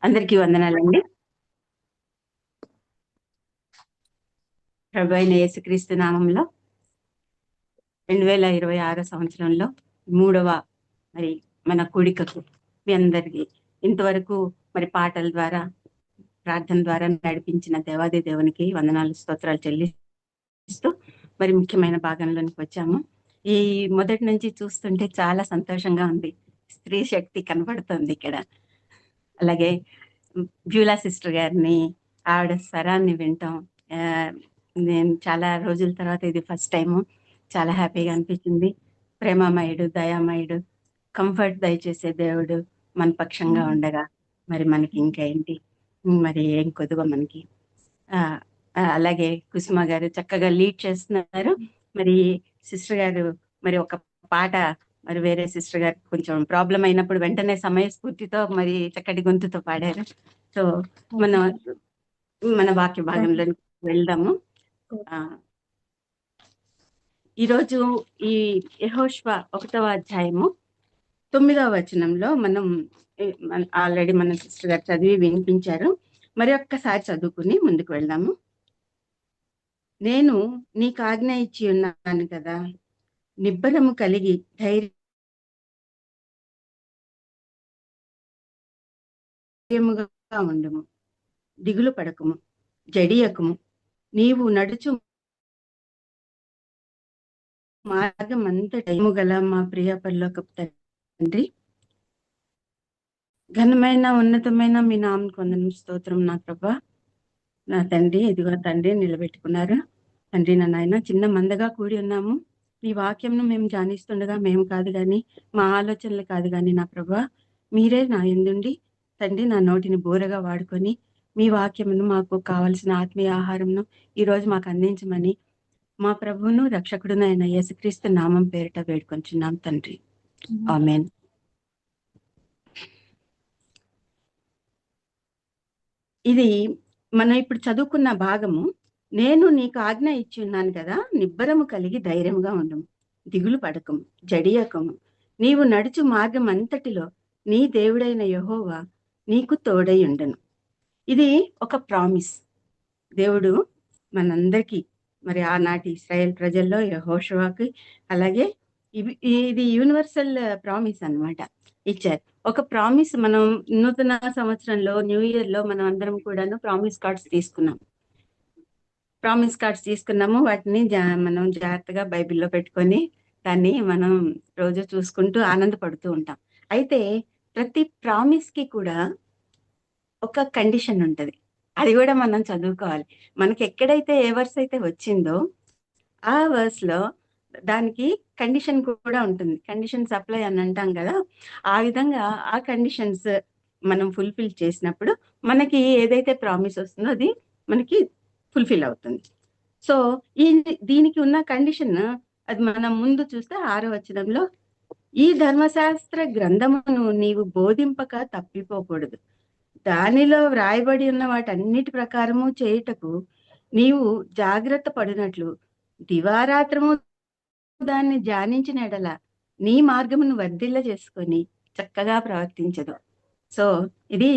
అందరికీ వందనాలండి. ప్రభు అయిన యేసుక్రీస్తు నామంలో 2026 సంవత్సరంలో 3వ మరి మన కూడికకు మీ అందరికీ ఇంతవరకు మరి పాటల ద్వారా ప్రార్థన ద్వారా నడిపించిన దేవాది దేవునికి వందనాలు స్తోత్రాలు చెల్లిస్తూ మరి ముఖ్యమైన భాగంలోనికి వచ్చాము. ఈ మొదటి నుంచి చూస్తుంటే చాలా సంతోషంగా ఉంది. స్త్రీ శక్తి కనబడుతుంది ఇక్కడ. అలాగే బ్యూలా సిస్టర్ గారిని ఆవిడ స్వరాన్ని వింటాం. నేను చాలా రోజుల తర్వాత ఇది ఫస్ట్ టైము. చాలా హ్యాపీగా అనిపించింది. ప్రేమమయుడు, దయామయుడు, కంఫర్ట్ దయచేసే దేవుడు మన పక్షంగా ఉండగా మరి మనకి ఇంకా ఏంటి, మరి ఏం కొదువ మనకి. అలాగే కుసుమ గారు చక్కగా లీడ్ చేస్తున్నారు. మరి సిస్టర్ గారు మరి ఒక పాట మరి వేరే సిస్టర్ గారు కొంచెం ప్రాబ్లం అయినప్పుడు వెంటనే సమయస్ఫూర్తితో మరి చక్కటి గొంతుతో పాడారు. సో మన వాక్య భాగంలో వెళ్దాము. ఈరోజు ఈ యెహోషువ 1వ అధ్యాయము 9వ వచనంలో మనం ఆల్రెడీ మన సిస్టర్ గారు చదివి వినిపించారు. మరి ఒక్కసారి చదువుకుని ముందుకు వెళ్దాము. నేను నీకు ఆజ్ఞ ఇచ్చి ఉన్నాను కదా, నిబ్బరము కలిగి ధైర్యముగా ఉండుము, దిగులు పడకుము, జడియకుము. నీవు నడుచు మార్గం అంతటము గల మా ప్రియ పరలోకపు తండ్రి, ఘనమైన ఉన్నతమైన మీ నామం కొందరు స్తోత్రం నా ప్రభా. నా తండ్రి, ఇదిగో తండ్రి నిలబెట్టుకున్నారు. తండ్రి నా నాయన, చిన్న మందగా కూడి ఉన్నాము. నీ వాక్యంను మేము ధ్యానిస్తుండగా మేము కాదు కానీ, మా ఆలోచనలు కాదు కానీ నా ప్రభా, మీరే నా యందుండి తండ్రి నా నోటిని బోరగా వాడుకొని మీ వాక్యమును, మాకు కావలసిన ఆత్మీయ ఆహారంను ఈరోజు మాకు అందించమని మా ప్రభువును రక్షకుడును అయిన యేసుక్రీస్తు నామం పేరిట వేడుకొంచున్నాం తండ్రి. ఆమేన్. ఇది మనం ఇప్పుడు చదువుకున్న భాగము. నేను నీకు ఆజ్ఞ ఇచ్చి ఉన్నాను కదా, నిబ్బరము కలిగి ధైర్యంగా ఉండము, దిగులు పడకము, జడియకము. నీవు నడుచు మార్గం అంతటిలో నీ దేవుడైన యెహోవా నీకు తోడై ఉండను. ఇది ఒక ప్రామిస్. దేవుడు మనందరికీ మరి ఆనాటి ఇశ్రాయేల్ ప్రజల్లో యెహోషువకి, అలాగే ఇది యూనివర్సల్ ప్రామిస్ అన్నమాట ఇచ్చారు. ఒక ప్రామిస్ మనం నూతన సంవత్సరంలో న్యూ ఇయర్ లో మనం అందరం కూడాను ప్రామిస్ కార్డ్స్ తీసుకున్నాము. వాటిని మనం జాగ్రత్తగా బైబిల్లో పెట్టుకొని దాన్ని మనం రోజు చూసుకుంటూ ఆనందపడుతూ ఉంటాం. అయితే ప్రతి ప్రామిస్ కి కూడా ఒక కండిషన్ ఉంటది. అది కూడా మనం చదువుకోవాలి. మనకి ఎక్కడైతే ఏ వర్స్ అయితే వచ్చిందో ఆ వర్స్ లో దానికి కండిషన్ కూడా ఉంటుంది. కండిషన్ సప్లై అని అంటాం కదా, ఆ విధంగా ఆ కండిషన్స్ మనం ఫుల్ఫిల్ చేసినప్పుడు మనకి ఏదైతే ప్రామిస్ వస్తుందో అది మనకి ఫుల్ఫిల్ అవుతుంది. సో దీనికి ఉన్న కండిషన్ అది మనం ముందు చూస్తే 6వ వచనంలో, ఈ ధర్మశాస్త్ర గ్రంథమును నీవు బోధింపక తప్పిపోకూడదు, దానిలో వ్రాయబడి ఉన్న వాటన్నిటి ప్రకారము చేయుటకు నీవు జాగ్రత్త పడినట్లు దివారాత్రము దాన్ని ధ్యానించిన ఎడల నీ మార్గమును వర్ధిల్ల చేసుకొని చక్కగా ప్రవర్తించదు. సో ఇది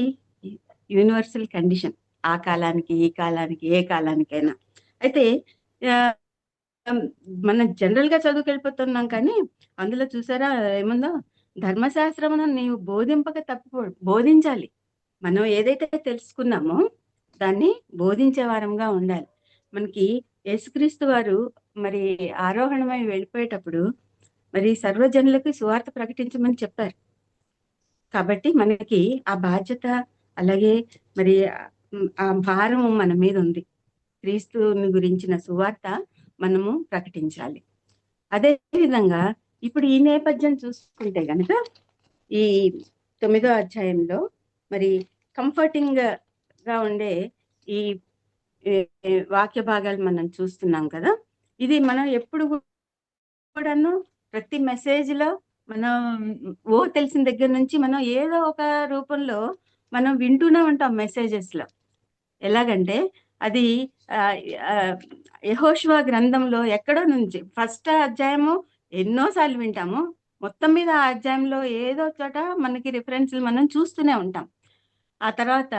యూనివర్సల్ కండిషన్, ఆ కాలానికి, ఈ కాలానికి, ఏ కాలానికైనా. అయితే మనం జనరల్ గా చదువుకెళ్ళిపోతున్నాం, కానీ అందులో చూసారా ఏముందో, ధర్మశాస్త్రమును నీవు బోధింపక బోధించాలి. మనం ఏదైతే తెలుసుకున్నామో దాన్ని బోధించే వారంగా ఉండాలి. మనకి యేసుక్రీస్తు వారు మరి ఆరోహణమై వెళ్ళిపోయేటప్పుడు మరి సర్వజనులకు సువార్త ప్రకటించమని చెప్పారు. కాబట్టి మనకి ఆ బాధ్యత, అలాగే మరి ఆ భారం మన మీద ఉంది. క్రీస్తుని గురించిన సువార్త మనము ప్రకటించాలి. అదే విధంగా ఇప్పుడు ఈ నేపథ్యం చూసుకుంటే గనక ఈ 9వ అధ్యాయంలో మరి కంఫర్టింగ్ గా ఉండే ఈ వాక్య భాగాలు మనం చూస్తున్నాం కదా. ఇది మనం ఎప్పుడు కూడాను ప్రతి మెసేజ్ లో మనం తెలిసిన దగ్గర నుంచి మనం ఏదో ఒక రూపంలో మనం వింటూనే ఉంటాం మెసేజెస్ లో. ఎలాగంటే అది యెహోషువ గ్రంథంలో ఎక్కడో నుంచి ఫస్ట్ అధ్యాయము ఎన్నోసార్లు వింటాము. మొత్తం మీద ఆ అధ్యాయంలో ఏదో చోట మనకి రిఫరెన్స్లు మనం చూస్తూనే ఉంటాం. ఆ తర్వాత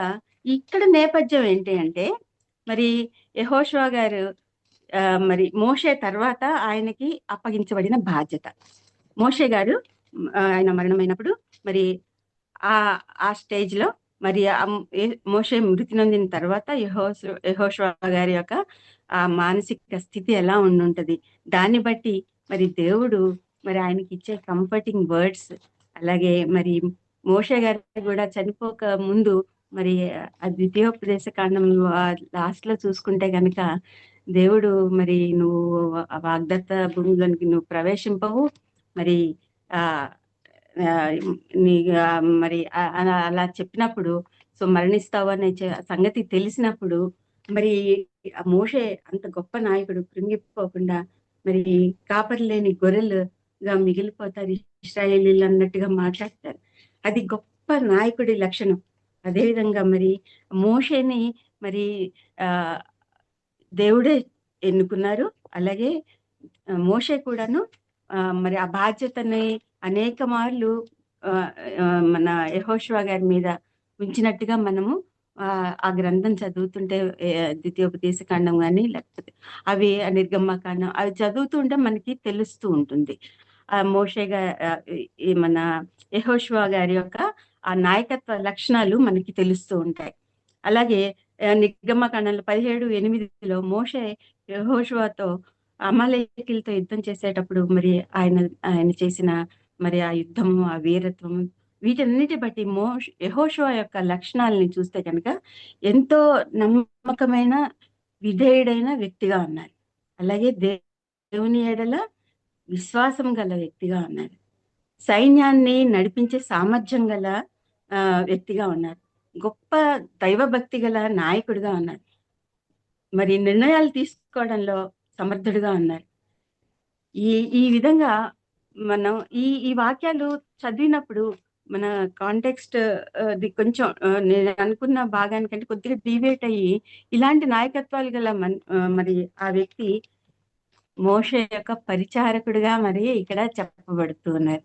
ఇక్కడ నేపథ్యం ఏంటి అంటే, మరి యెహోషువ గారు మరి మోషే తర్వాత ఆయనకి అప్పగించబడిన బాధ్యత. మోషే గారు ఆయన మరణమైనప్పుడు మరి ఆ ఆ స్టేజ్‌లో మరి మోషే మృతి నొందిన తర్వాత యెహోషువ గారి యొక్క ఆ మానసిక స్థితి ఎలా ఉండుంటది. దాన్ని బట్టి మరి దేవుడు మరి ఆయనకిచ్చే కంఫర్టింగ్ వర్డ్స్, అలాగే మరి మోషే గారు గూడా చనిపోక ముందు మరి ఆ ద్వితీయోపదేశ కాండంలో లాస్ట్‌లో చూసుకుంటే గనక దేవుడు మరి నువ్వు ఆ వాగ్దత్త భూమిలోనికి నువ్వు ప్రవేశింపవు. మరి ఆహ్, ఆహ్, నీ మరి అలా చెప్పినప్పుడు సో, మరణిస్తావు అనే సంగతి తెలిసినప్పుడు మరి ఆ మోషే అంత గొప్ప నాయకుడు కృంగిపోకుండా మరి కాపరి లేని గొర్రెలుగా మిగిలిపోతారు ఇశ్రాయేలీయులు అన్నట్టుగా మాట్లాడతారు. అది గొప్ప నాయకుడి లక్షణం. అదేవిధంగా మరి మోషేని మరి ఆహ్, దేవుడే ఎన్నుకున్నారు. అలాగే మోషే కూడాను మరి ఆ బాధ్యతని అనేక మార్లు ఆహ్, ఆహ్, మన యెహోషువ గారి మీద ఉంచినట్టుగా మనము ఆ గ్రంథం చదువుతుంటే ద్వితీయోపదేశ కాండం గాని, లేకపోతే అవి నిర్గమకాండం అవి చదువుతూ ఉంటే మనకి తెలుస్తూ ఉంటుంది. మోషే గా ఈ మన యెహోషువ గారి యొక్క ఆ నాయకత్వ లక్షణాలు మనకి తెలుస్తూ ఉంటాయి. అలాగే నిర్గమకాండంలో 17:8లో మోషే యెహోషువతో అమాలేకీయులతో యుద్ధం చేసేటప్పుడు మరి ఆయన ఆయన చేసిన మరి ఆ యుద్ధము, ఆ వీరత్వము వీటన్నిటి బట్టి యెహోషువ యొక్క లక్షణాలని చూస్తే గనక ఎంతో నమ్మకమైన, విధేయుడైన వ్యక్తిగా ఉన్నారు. అలాగే దేవుని ఎడల విశ్వాసం గల వ్యక్తిగా ఉన్నారు. సైన్యాన్ని నడిపించే సామర్థ్యం గల వ్యక్తిగా ఉన్నారు. గొప్ప దైవభక్తి గల నాయకుడిగా ఉన్నారు. మరి నిర్ణయాలు తీసుకోవడంలో సమర్థుడుగా ఉన్నారు. ఈ ఈ విధంగా మనం ఈ వాక్యాలు చదివినప్పుడు మన కాంటెక్స్ట్ ది కొంచెం నేను అనుకున్న భాగానికంటే కొద్దిగా డీవియేట్ అయ్యి ఇలాంటి నాయకత్వాలు గల మరి ఆ వ్యక్తి మోషే యొక్క పరిచారకుడిగా మరి ఇక్కడ చెప్పబడుతూ ఉన్నారు.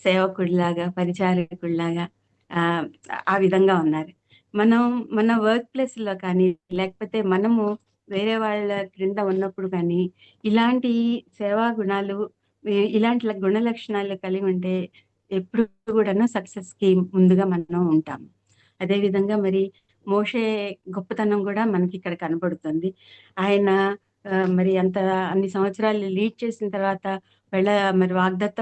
సేవకుడిలాగా, పరిచారకుడిలాగా ఆహ్, ఆ విధంగా ఉన్నారు. మనం మన వర్క్ ప్లేస్‌లో కానీ, లేకపోతే మనము వేరే వాళ్ళ క్రింద ఉన్నప్పుడు కానీ, ఇలాంటి సేవా గుణాలు, ఇలాంటి గుణ లక్షణాలు కలిగి ఉంటే ఎప్పుడు కూడాను సక్సెస్‌కి ముందుగా మనం ఉంటాం. అదే విధంగా మరి మోషే గొప్పతనం గూడా మనకిక్కడ కనబడుతుంది. ఆయన మరి అన్ని సంవత్సరాలు లీడ్ చేసిన తర్వాత వెళ్ళ మరి వాగ్దత్త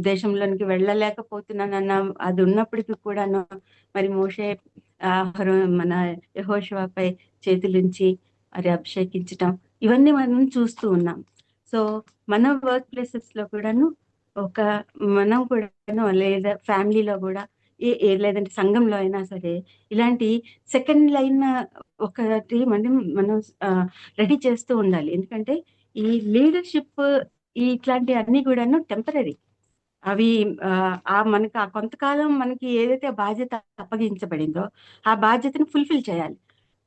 దేశంలోనికి వెళ్ళలేకపోతున్నానన్న అది ఉన్నప్పటికి కూడాను మరి మోషే మన యెహోషువపై చేతులుంచి మరి అభిషేకించటం ఇవన్నీ మనం చూస్తూ ఉన్నాం. సో, మన వర్క్ ప్లేసెస్‌లో కూడాను ఒక మనం కూడాను లేదా ఫ్యామిలీలో గూడా లేదంటే సంఘంలో అయినా సరే ఇలాంటి సెకండ్ లైన్ ఒకటి మనం రెడీ చేస్తూ ఉండాలి. ఎందుకంటే ఈ లీడర్‌షిప్ ఇట్లాంటియన్నీ గూడాను టెంపరరీ. అవి మనకు ఆ కొంతకాలం మనకి ఏదైతే బాధ్యత అప్పగించబడిందో, ఆ బాధ్యతను ఫుల్‌ఫిల్ చేయాలి.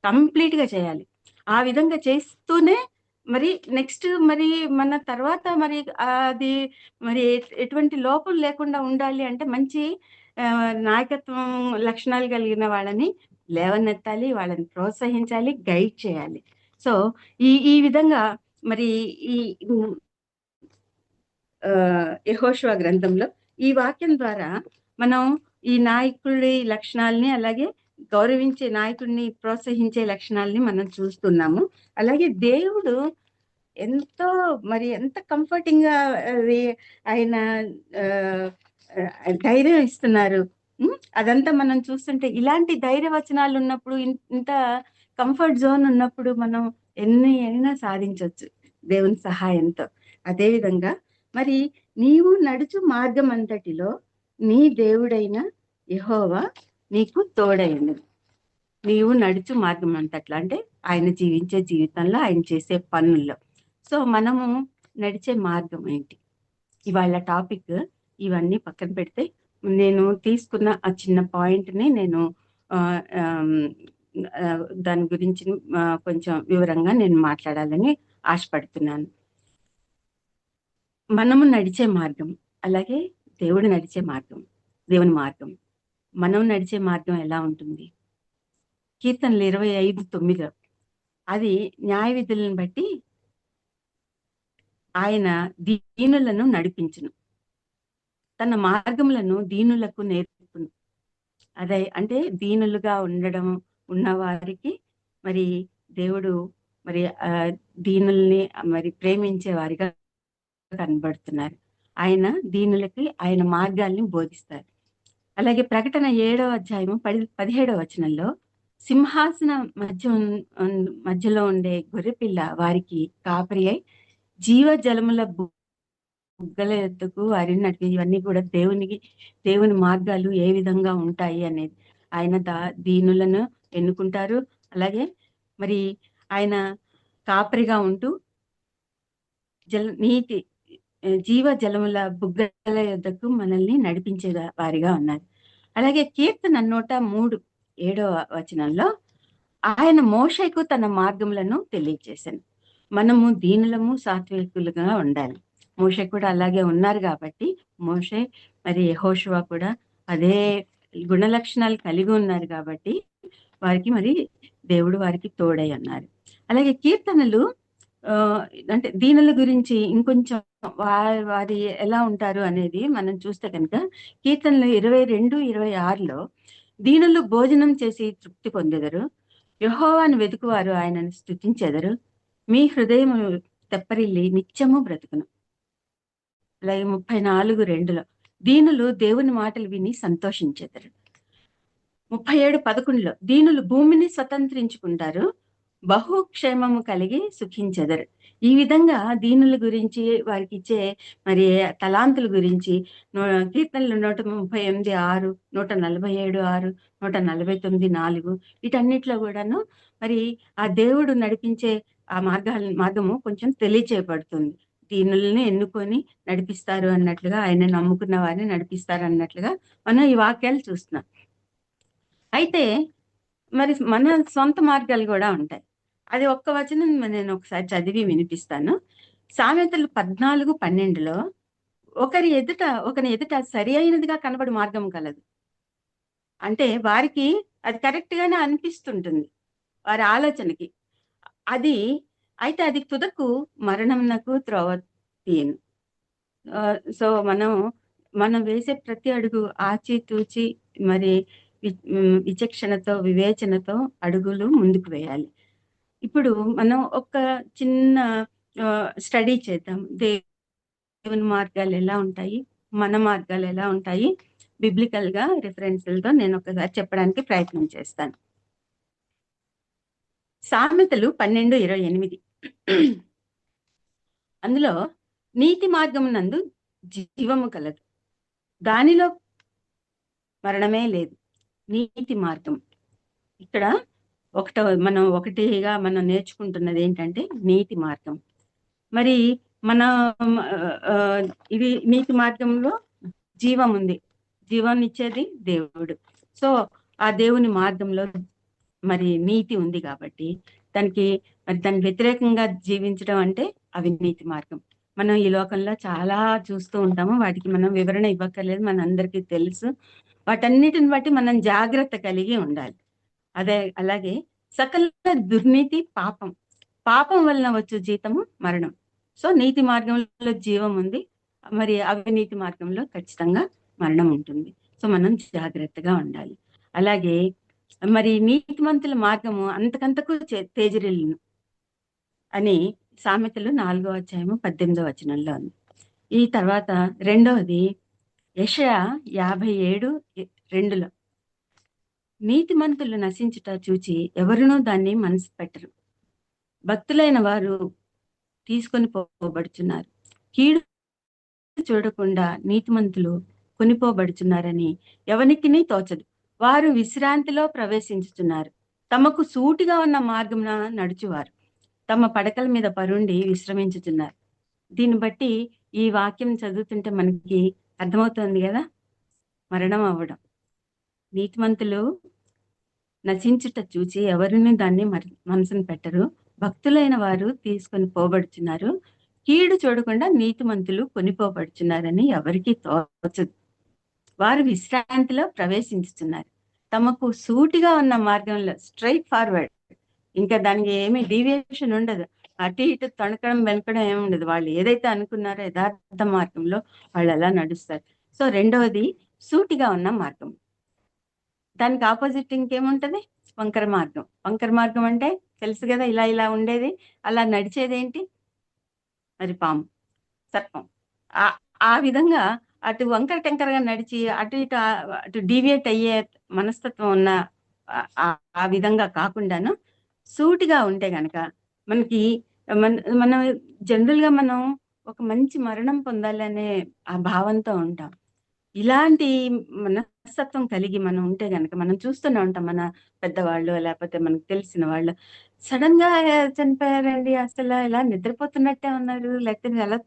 కంప్లీట్‌గా చేయాలి. ఆ విధంగా చేస్తూనే మరి నెక్స్ట్ మరి మన తర్వాత మరి అది మరి ఎటువంటి లోపం లేకుండా ఉండాలి అంటే మంచి నాయకత్వం లక్షణాలు కలిగిన వాళ్ళని లేవనెత్తాలి, వాళ్ళని ప్రోత్సహించాలి, గైడ్ చేయాలి. సో, ఈ ఈ విధంగా మరి ఈ యెహోషువ గ్రంథంలో ఈ వాక్యం ద్వారా మనం ఈ నాయకుడి లక్షణాల్ని, అలాగే గౌరవించే నాయకుడిని ప్రోత్సహించే లక్షణాల్ని మనం చూస్తున్నాము. అలాగే దేవుడు ఎంతో మరి ఎంత కంఫర్టింగ్‌గా అది ఆయన ఆహ్, ధైర్యం ఇస్తున్నారు. అదంతా మనం చూస్తుంటే ఇలాంటి ధైర్య వచనాలున్నప్పుడు ఇంత కంఫర్ట్ జోన్ ఉన్నప్పుడు మనం ఎన్ని అయినా సాధించొచ్చు దేవుని సహాయంతో. అదే విధంగా మరి నీవు నడుచు మార్గమంతటిలో నీ దేవుడైన యెహోవా నీకు తోడయుండును. నీవు నడుచు మార్గమంతట్ల అంటే ఆయన జీవించే జీవితంలో, ఆయన చేసే పనుల్లో. సో, మనము నడిచే మార్గం ఏంటి? ఇవాళ టాపిక్ ఇవన్నీ పక్కన పెడితే, నేను తీసుకున్న ఆ చిన్న పాయింట్‌ని నేను ఆహ్, ఆహ్, దాని గురించి కొంచెం వివరంగా నేను మాట్లాడాలని ఆశపడుతున్నాను. మనము నడిచే మార్గం, అలాగే దేవుడు నడిచే మార్గం, దేవుని మార్గం. మనం నడిచే మార్గం ఎలా ఉంటుంది? కీర్తనలు 25:9. అది న్యాయ విధులను బట్టి ఆయన దీనులను నడిపించును, తన మార్గములను దీనులకు నేర్పును. అదే అంటే దీనులుగా ఉండడం ఉన్న వారికి మరి దేవుడు మరి దీనుల్ని మరి ప్రేమించే వారిగా కనబడుతున్నారు. ఆయన దీనులకి ఆయన మార్గాల్ని బోధిస్తారు. అలాగే ప్రకటన 7వ అధ్యాయము 17వ వచనంలో సింహాసన మధ్యలో ఉండే గొర్రెపిల్ల వారికి కాపరి అయి జీవ జలముల బుగ్గల ఎద్దుకు వారిని నడిపి, ఇవన్నీ కూడా దేవుని మార్గాలు ఏ విధంగా ఉంటాయి అనేది. ఆయన దీనులను ఎన్నుకుంటారు. అలాగే మరి ఆయన కాపరిగా ఉంటూ నీతి జీవ జలముల బుగ్గల యొద్దకు మనల్ని నడిపించే వారిగా ఉన్నారు. అలాగే కీర్తన 103:7వ వచనంలో ఆయన మోషేకు తన మార్గములను తెలియజేశాను. మనము దీనులము సాత్వికులుగా ఉండాలి. మోషే కూడా అలాగే ఉన్నారు కాబట్టి మోషే మరి యెహోషువ కూడా అదే గుణ లక్షణాలు కలిగి ఉన్నారు కాబట్టి వారికి మరి దేవుడు వారికి తోడై ఉన్నారు. అలాగే కీర్తనలు అంటే దీనుల గురించి ఇంకొంచెం వారి ఎలా ఉంటారు అనేది మనం చూస్తే కనుక కీర్తనలు 22:26లో దీనులు భోజనం చేసి తృప్తి పొందెదరు, యెహోవాను వెతుకువారు ఆయనను స్తుతించెదరు, మీ హృదయము తెప్పరిల్లి నిత్యము బ్రతుకును. అలాగే 34:2లో దీనులు దేవుని మాటలు విని సంతోషించెదరు. 37:11లో దీనులు భూమిని స్వతంత్రించుకుంటారు, బహుక్షేమము కలిగి సుఖించెదరు. ఈ విధంగా దీనుల గురించి వారికి ఇచ్చే మరి తలాంతుల గురించి కీర్తనలు 138:6, 147:6, 149:4 వీటన్నిటిలో కూడాను మరి ఆ దేవుడు నడిపించే ఆ మార్గము కొంచెం తెలియచేయబడుతుంది. దీనుల్ని ఎన్నుకొని నడిపిస్తారు అన్నట్లుగా, ఆయన నమ్ముకున్న వారిని నడిపిస్తారు అన్నట్లుగా మనం ఈ వాక్యాలు చూస్తున్నాం. అయితే మరి మన సొంత మార్గాలు కూడా ఉంటాయి. అది ఒక్క వచనం నేను ఒకసారి చదివి వినిపిస్తాను. సామెతలు 14:12లో ఒకరి ఎదుట సరి అయినదిగా కనబడు మార్గం కలదు. అంటే వారికి అది కరెక్ట్ గానే అనిపిస్తుంటుంది వారి ఆలోచనకి. అయితే అది తుదకు మరణంనకు త్రోవ తీయను. సో మనం వేసే ప్రతి అడుగు ఆచితూచి మరి విచక్షణతో వివేచనతో అడుగులు ముందుకు వేయాలి. ఇప్పుడు మనం ఒక చిన్న స్టడీ చేద్దాం. దేవుని మార్గాలు ఎలా ఉంటాయి, మన మార్గాలు ఎలా ఉంటాయి, బిబ్లికల్ గా రిఫరెన్స్లతో నేను ఒకసారి చెప్పడానికి ప్రయత్నం చేస్తాను. సామెతలు 12:28 అందులో నీతి మార్గం నందు జీవము కలదు, దానిలో మరణమే లేదు. నీతి మార్గం ఇక్కడ ఒకటిగా మనం నేర్చుకుంటున్నది ఏంటంటే నీతి మార్గం. మరి మన ఇది నీతి మార్గంలో జీవం ఉంది, జీవాన్ని ఇచ్చేది దేవుడు. సో ఆ దేవుని మార్గంలో మరి నీతి ఉంది కాబట్టి దానికి వ్యతిరేకంగా జీవించడం అంటే అవినీతి మార్గం. మనం ఈ లోకంలో చాలా చూస్తూ ఉంటాము, వాటికి మనం వివరణ ఇవ్వక్కర్లేదు, మన అందరికీ తెలుసు. వాటన్నిటిని బట్టి మనం జాగ్రత్త కలిగి ఉండాలి. అలాగే సకల దుర్నీతి పాపం వలన వచ్చు జీతము మరణం. సో నీతి మార్గంలో జీవం ఉంది, మరి అవినీతి మార్గంలో ఖచ్చితంగా మరణం ఉంటుంది. సో మనం జాగ్రత్తగా ఉండాలి. అలాగే మరి నీతిమంతుల మార్గము అంతకంతకు తేజరిల్లును అని సామెతలు 4వ అధ్యాయము 18వ వచనంలో ఉంది. ఈ తర్వాత రెండవది యెషయా 57:2లో నీతిమంతులు నశించుట చూచి ఎవరునూ దాన్ని మనసు పెట్టరు, భక్తులైన వారు తీసుకొని పోబడుచున్నారు, కీడు చూడకుండా నీతిమంతులు కొనిపోబడుచున్నారని ఎవనికిని తోచదు. వారు విశ్రాంతిలో ప్రవేశించుచున్నారు, తమకు సూటిగా ఉన్న మార్గమున నడుచువారు తమ పడకల మీద పరుండి విశ్రమించుచున్నారు. దీన్ని బట్టి ఈ వాక్యం చదువుతుంటే మనకి అర్థమవుతుంది కదా, మరణం అవ్వడం. నీతిమంతులు నశించుట చూచి ఎవరిని దాన్ని మనసును పెట్టరు, భక్తులైన వారు తీసుకొని పోబడుచున్నారు, కీడు చూడకుండా నీతిమంతులు కొనిపోబడుచున్నారని ఎవరికి తోచదు, వారు విశ్రాంతిలో ప్రవేశించుతున్నారు. తమకు సూటిగా ఉన్న మార్గంలో స్ట్రైట్ ఫార్వర్డ్, ఇంకా దానికి ఏమీ డీవియేషన్ ఉండదు. అటు ఇటు తొణకడం వెనకడం ఏమి ఉండదు. వాళ్ళు ఏదైతే అనుకున్నారో యథార్థ మార్గంలో వాళ్ళు అలా నడుస్తారు. సో రెండవది సూటిగా ఉన్న మార్గం. దానికి ఆపోజిట్ ఇంకేముంటది? వంకర మార్గం. వంకర మార్గం అంటే తెలుసు కదా, ఇలా ఇలా ఉండేది. అలా నడిచేది ఏంటి? మరి పాము, సర్పం. ఆ ఆ విధంగా అటు వంకర టెంకరగా నడిచి అటు ఇటు అటు డీవియేట్ అయ్యే మనస్తత్వం ఉన్న ఆ విధంగా కాకుండాను సూటిగా ఉంటే గనక మనకి మన మనం జనరల్ గా మనం ఒక మంచి మరణం పొందాలనే ఆ భావంతో ఉంటాం. ఇలాంటి మనస్తత్వం కలిగి మనం ఉంటే గనక మనం చూస్తూనే ఉంటాం. మన పెద్దవాళ్ళు లేకపోతే మనకు తెలిసిన వాళ్ళు సడన్ గా చనిపోయారండి, అసలు ఇలా నిద్రపోతున్నట్టే ఉన్నారు, లేకపోతే ఎలా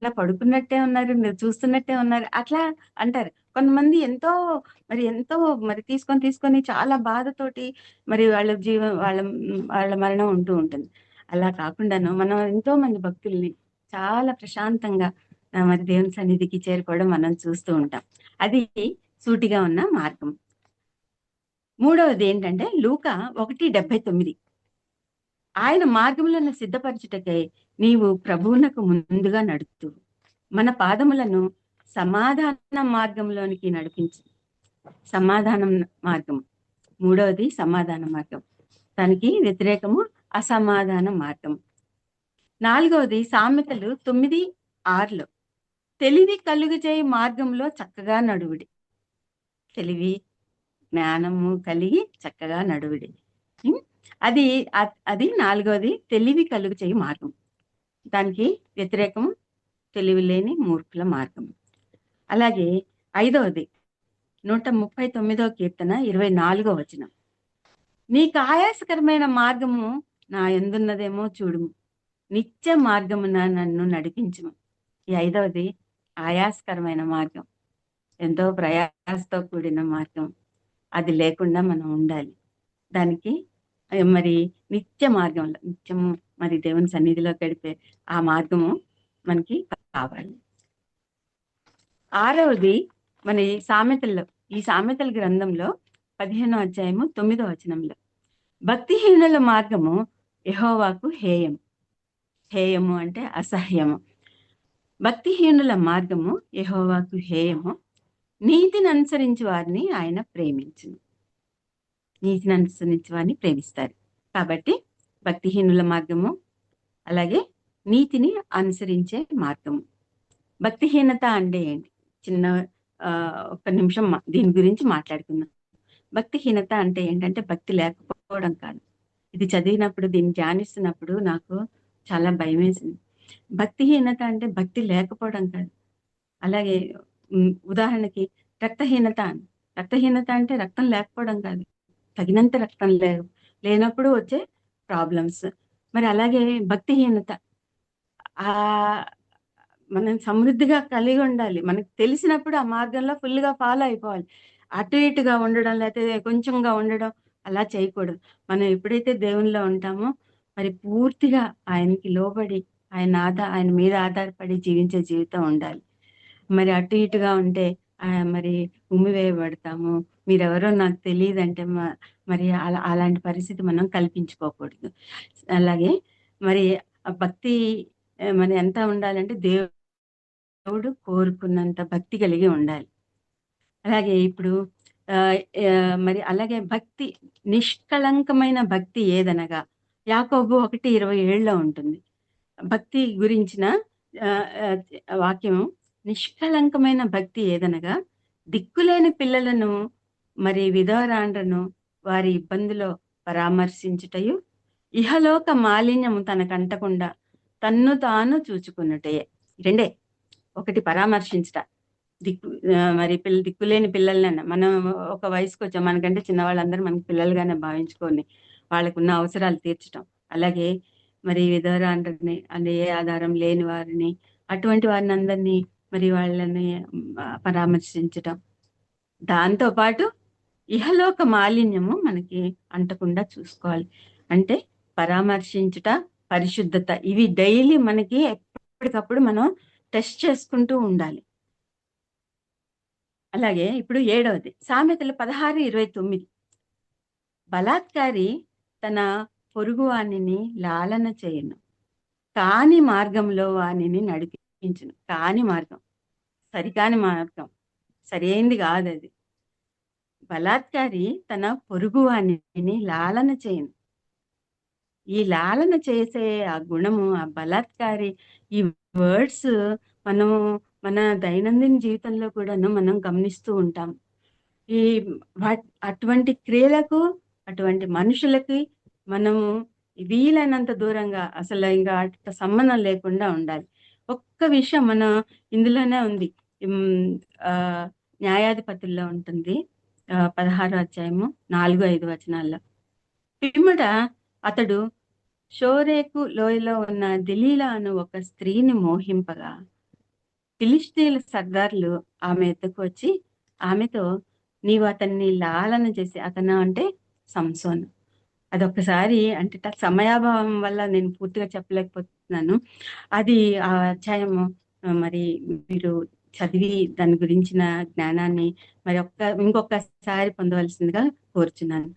ఇలా పడుకున్నట్టే ఉన్నారు, మీరు చూస్తున్నట్టే ఉన్నారు, అట్లా అంటారు. కొంతమంది ఎంతో మరి తీసుకొని చాలా బాధతోటి మరి వాళ్ళ మరణం ఉంటూ ఉంటుంది. అలా కాకుండాను మనం ఎంతో మంది భక్తుల్ని చాలా ప్రశాంతంగా మరి దేవుని సన్నిధికి చేరుకోవడం మనం చూస్తూ ఉంటాం. అది సూటిగా ఉన్న మార్గం. మూడవది ఏంటంటే లూకా 1:79. ఆయన మార్గములను సిద్ధపరచుటకై నీవు ప్రభువునకు ముందుగా నడుతూ మన పాదములను సమాధాన మార్గంలోనికి నడిపించు. సమాధానం మార్గం. మూడవది సమాధాన మార్గం, దానికి వ్యతిరేకము అసమాధాన మార్గం. నాలుగవది సామెతలు 9:6. తెలివి కలుగజేయ మార్గంలో చక్కగా నడువుడి. తెలివి జ్ఞానము కలిగి చక్కగా నడువుడి. అది అది నాలుగవది తెలివి కలుగు చేయి మార్గం. దానికి వ్యతిరేకం తెలివి లేని మూర్ఖుల మార్గం. అలాగే ఐదవది 139వ కీర్తన 24వ వచనం. నీకు ఆయాసకరమైన మార్గము నా యందున్నదేమో చూడుము, నిత్య మార్గమున నన్ను నడిపించుము. ఈ ఐదవది ఆయాసకరమైన మార్గం, ఎంతో ప్రయాసతో కూడిన మార్గం. అది లేకుండా మనం ఉండాలి. దానికి మరి నిత్య మార్గంలో నిత్యము మరి దేవుని సన్నిధిలో గడిపే ఆ మార్గము మనకి కావాలి. ఆరవది మన ఈ సామెతల గ్రంథంలో 15వ అధ్యాయము 9వ వచనంలో భక్తిహీనుల మార్గము యెహోవాకు హేయం. హేయము అంటే అసహ్యము. భక్తిహీనుల మార్గము యెహోవాకు హేయము, నీతిని అనుసరించి వారిని ఆయన ప్రేమించును. నీతిని అనుసరించి వారిని ప్రేమిస్తారు. కాబట్టి భక్తిహీనుల మార్గము, అలాగే నీతిని అనుసరించే మార్గము. భక్తిహీనత అంటే ఏంటి? ఒక నిమిషం దీని గురించి మాట్లాడుకుందాం. భక్తిహీనత అంటే ఏంటంటే భక్తి లేకపోవడం కాదు. ఇది చదివినప్పుడు దీన్ని ధ్యానిస్తున్నప్పుడు నాకు చాలా భయం వేసింది. భక్తిహీనత అంటే భక్తి లేకపోవడం కాదు. అలాగే ఉదాహరణకి రక్తహీనత అంటే రక్తం లేకపోవడం కాదు, తగినంత రక్తం లేనప్పుడు వచ్చే ప్రాబ్లమ్స్. మరి అలాగే భక్తిహీనత ఆ మనం సమృద్ధిగా కలిగి ఉండాలి. మనకు తెలిసినప్పుడు ఆ మార్గంలో ఫుల్గా ఫాలో అయిపోవాలి. అటు ఇటుగా ఉండడం లేకపోతే కొంచెంగా ఉండడం అలా చేయకూడదు. మనం ఎప్పుడైతే దేవునిలో ఉంటామో మరి పూర్తిగా ఆయనకి లోబడి ఆయన మీద ఆధారపడి జీవించే జీవితం ఉండాలి. మరి అటు ఇటుగా ఉంటే మరి ఉమ్మివేయబడతాము, మీరెవరో నాకు తెలియదంటే మరి అలాంటి పరిస్థితి మనం కల్పించుకోకూడదు. అలాగే మరి ఆ భక్తి మరి ఎంత ఉండాలంటే దేవుడు కోరుకున్నంత భక్తి కలిగి ఉండాలి. అలాగే ఇప్పుడు మరి అలాగే భక్తి, నిష్కళంకమైన భక్తి ఏదనగా యాకోబు 1:27లో ఉంటుంది. భక్తి గురించిన వాక్యం, నిష్కళంకమైన భక్తి ఏదనగా దిక్కులేని పిల్లలను మరి విధవరాండ్రను వారి ఇబ్బందిలో పరామర్శించుటయు, ఇహలోక మాలిన్యము తనకంటకుండా తన్ను తాను చూచుకున్నటయే. రెండే, ఒకటి పరామర్శించుట, మరి దిక్కులేని పిల్లలన్న మనం ఒక వయసుకు వచ్చాం, మనకంటే చిన్నవాళ్ళందరూ మనకి పిల్లలుగానే భావించుకొని వాళ్ళకున్న అవసరాలు తీర్చడం. అలాగే మరి విధవరాండ్రని అంటే ఏ ఆధారం లేని వారిని, అటువంటి వారిని అందరినీ మరి వాళ్ళని పరామర్శించటం. దాంతో పాటు ఇహలోక మాలిన్యము మనకి అంటకుండా చూసుకోవాలి. అంటే పరామర్శించుట, పరిశుద్ధత, ఇవి డైలీ మనకి ఎప్పటికప్పుడు మనం టెస్ట్ చేసుకుంటూ ఉండాలి. అలాగే ఇప్పుడు 7వది సామెతలు 16:29. బలాత్కారి తన పొరుగువానిని లాలన చేయును, కాని మార్గంలో వానిని నడిపించును. కాని మార్గం, సరికాని మార్గం, సరైంది కాదది. బలాత్కారి తన పొరుగువానిని లాలన చేయును. ఈ లాలన చేసే ఆ గుణము, ఆ బలాత్కారి ఈ వర్డ్స్ మనము మన దైనందిన జీవితంలో కూడాను మనం గమనిస్తూ ఉంటాం. ఈ అటువంటి క్రియలకు, అటువంటి మనుషులకి మనము వీలైనంత దూరంగా అసలు ఇంకా అట్ట సంబంధం లేకుండా ఉండాలి. ఒక్క విషయం మనం ఇందులోనే ఉంది. న్యాయాధిపతుల్లో ఉంటుంది. 16వ అధ్యాయము 4, 5 వచనాల్లో. పిమ్మట అతడు షోరేకు లోయలో ఉన్న దెలీలా అను ఒక స్త్రీని మోహింపగా ఫిలిష్తీయుల సర్దార్లు ఆమె ఎద్దకు వచ్చి ఆమెతో, నీవు అతన్ని లాలన చేసి, అతను అంటే సంసోను. అదొక్కసారి అంటే సమయాభావం వల్ల నేను పూర్తిగా చెప్పలేకపోతున్నాను. అది ఆ అధ్యాయము మరి మీరు చదివి దాని గురించిన జ్ఞానాన్ని మరి ఇంకొకసారి పొందవలసిందిగా కోరుచున్నాను.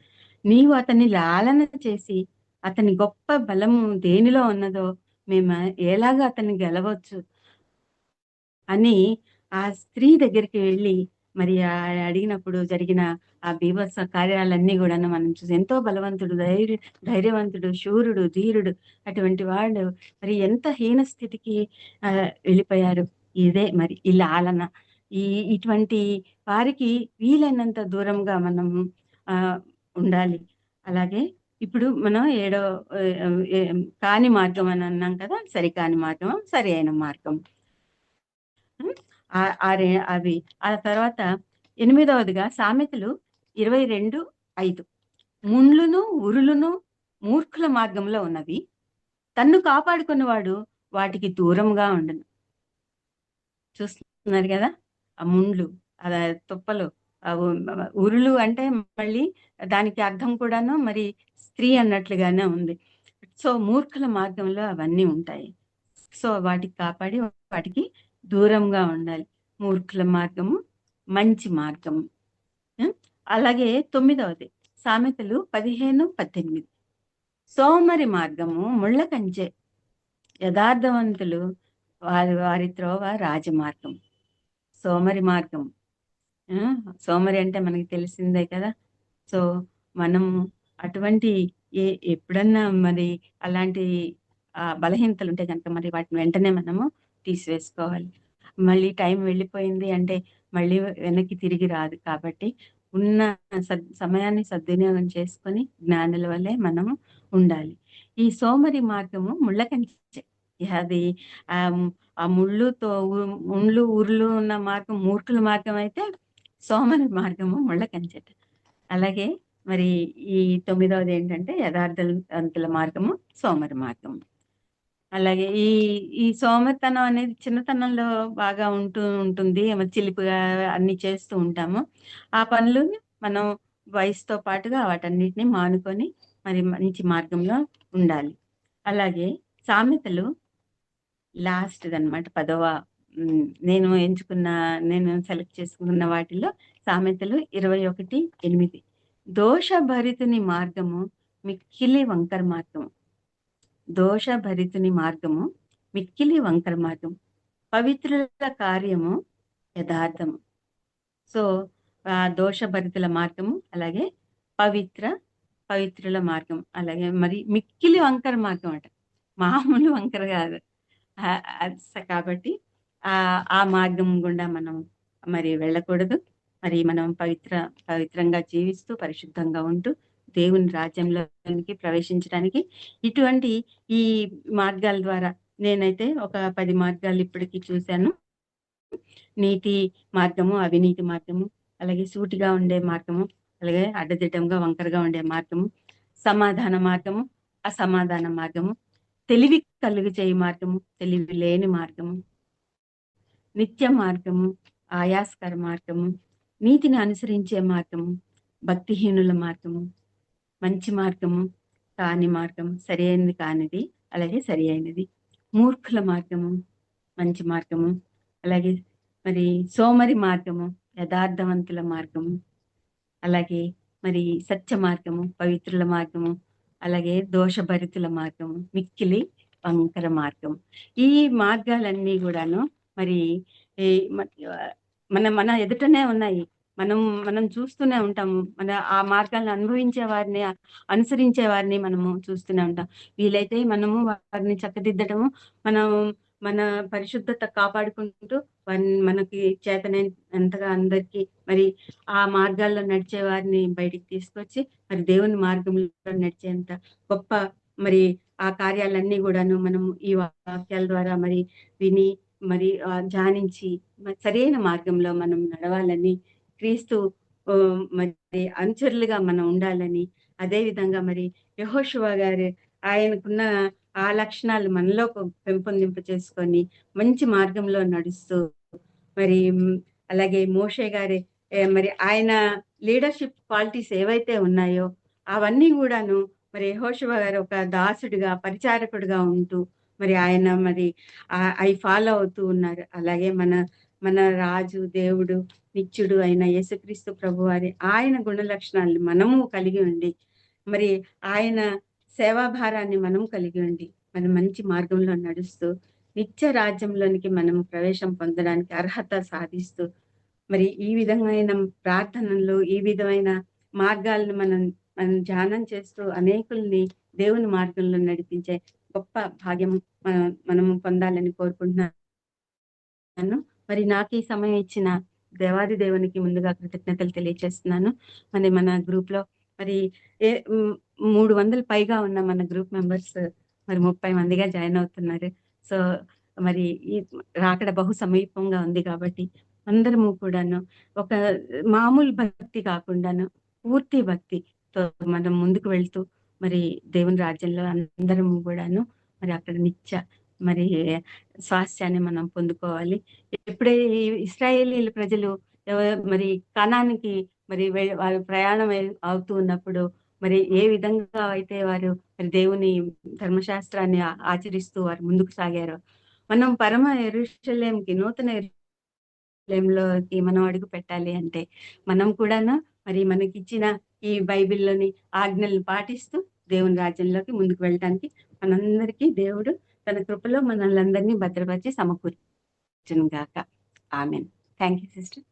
నీవు అతన్ని లాలన చేసి అతని గొప్ప బలము దేనిలో ఉన్నదో మేము ఎలాగా అతన్ని గెలవచ్చు అని ఆ స్త్రీ దగ్గరికి వెళ్ళి మరి అడిగినప్పుడు జరిగిన ఆ బీభత్స కార్యాలన్నీ కూడాను మనం చూసి, ఎంతో బలవంతుడు, ధైర్యవంతుడు, శూరుడు, ధీరుడు, అటువంటి వాడు మరి ఎంత హీన స్థితికి వెళ్ళిపోయారు. ఇదే మరి ఈ లాలన. ఇటువంటి వారికి వీలైనంత దూరంగా మనం ఉండాలి. అలాగే ఇప్పుడు మనం కాని మార్గం అని అన్నాం కదా, సరికాని మార్గం, సరి అయిన మార్గం. అవి ఆ తర్వాత 8వదిగా సామెతలు 22:5. ముండ్లును ఉరులును మూర్ఖుల మార్గంలో ఉన్నవి, తన్ను కాపాడుకున్నవాడు వాటికి దూరంగా ఉండను. చూస్తున్నారు కదా, ఆ ముండ్లు, అలా తుప్పలు, ఉరులు అంటే మళ్ళీ దానికి అర్థం కూడాను మరి స్త్రీ అన్నట్లుగానే ఉంది. సో మూర్ఖుల మార్గంలో అవన్నీ ఉంటాయి. సో వాటికి కాపాడి వాటికి దూరంగా ఉండాలి. మూర్ఖుల మార్గము మంచి మార్గము. అలాగే 9వది సామెతలు 15:18. సోమరి మార్గము ముళ్ళ కంచె, యథార్థవంతులు వారి త్రోవ రాజమార్గం. సోమరి మార్గం, సోమరి అంటే మనకి తెలిసిందే కదా. సో మనము అటువంటి ఎప్పుడన్నా మరి అలాంటి బలహీనతలు ఉంటే కనుక మరి వాటిని వెంటనే మనము తీసివేసుకోవాలి. మళ్ళీ టైం వెళ్ళిపోయింది అంటే మళ్ళీ వెనక్కి తిరిగి రాదు. కాబట్టి ఉన్న సమయాన్ని సద్వినియోగం చేసుకొని జ్ఞానుల వల్లే మనము ఉండాలి. ఈ సోమరి మార్గము ముళ్ళ కంచె. అది ఆ ముళ్ళు ఊర్లు ఉన్న మార్గం మూర్ఖుల మార్గం అయితే, సోమరి మార్గము ముళ్ళ కంచెట. అలాగే మరి ఈ 9వది ఏంటంటే యథార్థవంతుల మార్గము సోమరి మార్గము. అలాగే ఈ సోమరితనం అనేది చిన్నతనంలో బాగా ఉంటుంది. చిలిపిగా అన్ని చేస్తూ ఉంటాము. ఆ పనులు మనం వయసుతో పాటుగా వాటన్నిటిని మానుకొని మరి మంచి మార్గంలో ఉండాలి. అలాగే సామెతలు లాస్ట్‌దనమాట 10వ నేను సెలెక్ట్ చేసుకున్న వాటిలో సామెతలు 21:8. దోషభరితుని మార్గము మిక్కిలి వంకర మార్గము. దోషభరితుని మార్గము మిక్కిలి వంకర మార్గం, పవిత్రుల కార్యము యథార్థము. సో దోషభరితుల మార్గము, అలాగే పవిత్రుల మార్గం, అలాగే మరి మిక్కిలి వంకర మార్గం అట, మామూలు వంకర కాదు. కాబట్టి ఆ మార్గం గుండా మనం మరి వెళ్ళకూడదు. మరి మనం పవిత్రంగా జీవిస్తూ పరిశుద్ధంగా ఉంటూ దేవుని రాజ్యంలోనికి ప్రవేశించడానికి ఇటువంటి ఈ మార్గాల ద్వారా నేనైతే ఒక 10 మార్గాలు ఇప్పటికీ చూశాను. నీతి మార్గము, అవినీతి మార్గము, అలాగే సూటిగా ఉండే మార్గము, అలాగే అడ్డదిడ్డంగా వంకరగా ఉండే మార్గము, సమాధాన మార్గము, అసమాధాన మార్గము, తెలివి కలుగు చేయి మార్గము, తెలివి లేని మార్గము, నిత్య మార్గము, ఆయాస్కర మార్గము, నీతిని అనుసరించే మార్గము, భక్తిహీనుల మార్గము, మంచి మార్గము, కాని మార్గం, సరి అయినది కానిది, అలాగే సరి అయినది, మూర్ఖుల మార్గము, మంచి మార్గము, అలాగే మరి సోమరి మార్గము, యథార్థవంతుల మార్గము, అలాగే మరి సత్య మార్గము, పవిత్రుల మార్గము, అలాగే దోషభరితుల మార్గము, మిక్కిలి వంకర మార్గం. ఈ మార్గాలన్నీ గూడాను మరి ఈ మ మన మన ఎదుటనే ఉన్నాయి. మనం మనం చూస్తూనే ఉంటాము. ఆ మార్గాలను అనుభవించే వారిని, అనుసరించే వారిని మనము చూస్తూనే ఉంటాం. వీలైతే మనము వారిని చక్కదిద్దడము, మనం మన పరిశుద్ధత కాపాడుకుంటూ మనకి చేతనైనంతగా అందరికీ మరి ఆ మార్గాల్లో నడిచే వారిని బయటికి తీసుకొచ్చి మరి దేవుని మార్గంలో నడిచేంత గొప్ప మరి ఆ కార్యాలన్నీ గూడాను మనం ఈ వాక్యాల ద్వారా మరి విని మరి ధ్యానించి సరైన మార్గంలో మనం నడవాలని క్రీస్తు మరి అనుచరులుగా మనం ఉండాలని, అదే విధంగా మరి యెహోషువ గారు ఆయనకున్న ఆ లక్షణాలు మనలో పెంపొందింప చేసుకొని మంచి మార్గంలో నడుస్తూ మరి అలాగే మోషే గారి మరి ఆయన లీడర్‌షిప్ క్వాలిటీస్ ఏవైతే ఉన్నాయో అవన్నీ గూడాను మరి యెహోషువ గారు ఒక దాసుడిగా, పరిచారకుడిగా ఉంటూ మరి ఆయన మరి అయి ఫాలో అవుతూ ఉన్నారు. అలాగే మన మన రాజు, దేవుడు, నిత్యుడు అయిన యేసుక్రీస్తు ప్రభువారి ఆయన గుణ లక్షణాలను మనము కలిగి ఉండి, మరి ఆయన సేవాభారాన్ని మనం కలిగి ఉండి, మనం మంచి మార్గంలో నడుస్తూ, నిత్య రాజ్యంలోనికి మనం ప్రవేశం పొందడానికి అర్హత సాధిస్తూ, మరి ఈ విధమైన ప్రార్థనలు, ఈ విధమైన మార్గాలను మనం మనం ధ్యానం చేస్తూ అనేకుల్ని దేవుని మార్గంలో నడిపించే గొప్ప భాగ్యం మనము పొందాలని కోరుకుంటున్నాను. మరి నాకు ఈ సమయం ఇచ్చిన దేవాది దేవునికి ముందుగా కృతజ్ఞతలు తెలియజేస్తున్నాను. మరి మన గ్రూప్‌లో మరి 300 పైగా ఉన్న మన గ్రూప్ మెంబర్స్ మరి 30 మందిగా జాయిన్ అవుతున్నారు. సో, మరి ఈ రాకడ బహు సమీపంగా ఉంది కాబట్టి అందరము కూడాను ఒక మామూలు భక్తి కాకుండాను పూర్తి భక్తితో మనం ముందుకు వెళ్తూ మరి దేవుని రాజ్యంలో అందరము గూడాను మరి అక్కడ మరి స్వాస్థ్యాన్ని మనం పొందుకోవాలి. ఎప్పుడైతే ఈ ఇశ్రాయేలీయుల ప్రజలు మరి కనానుకి మరి వారు ప్రయాణం అవుతూ ఉన్నప్పుడు మరి ఏ విధంగా అయితే వారు మరి దేవుని ధర్మశాస్త్రాన్ని ఆచరిస్తూ వారు ముందుకు సాగారో, మనం పరమ యెరూషలేముకి, నూతన యెరూషలేములోకి మనం అడుగు పెట్టాలి అంటే, మనం కూడాను మరి మనకిచ్చిన ఈ బైబిల్‌లోని ఆజ్ఞలను పాటిస్తూ దేవుని రాజ్యంలోకి ముందుకు వెళ్ళటానికి మనందరికీ దేవుడు తన కృపలో మనల్నందరినీ భద్రపరిచి సమకూర్చును గాక. ఆమేన్. Thank you sister.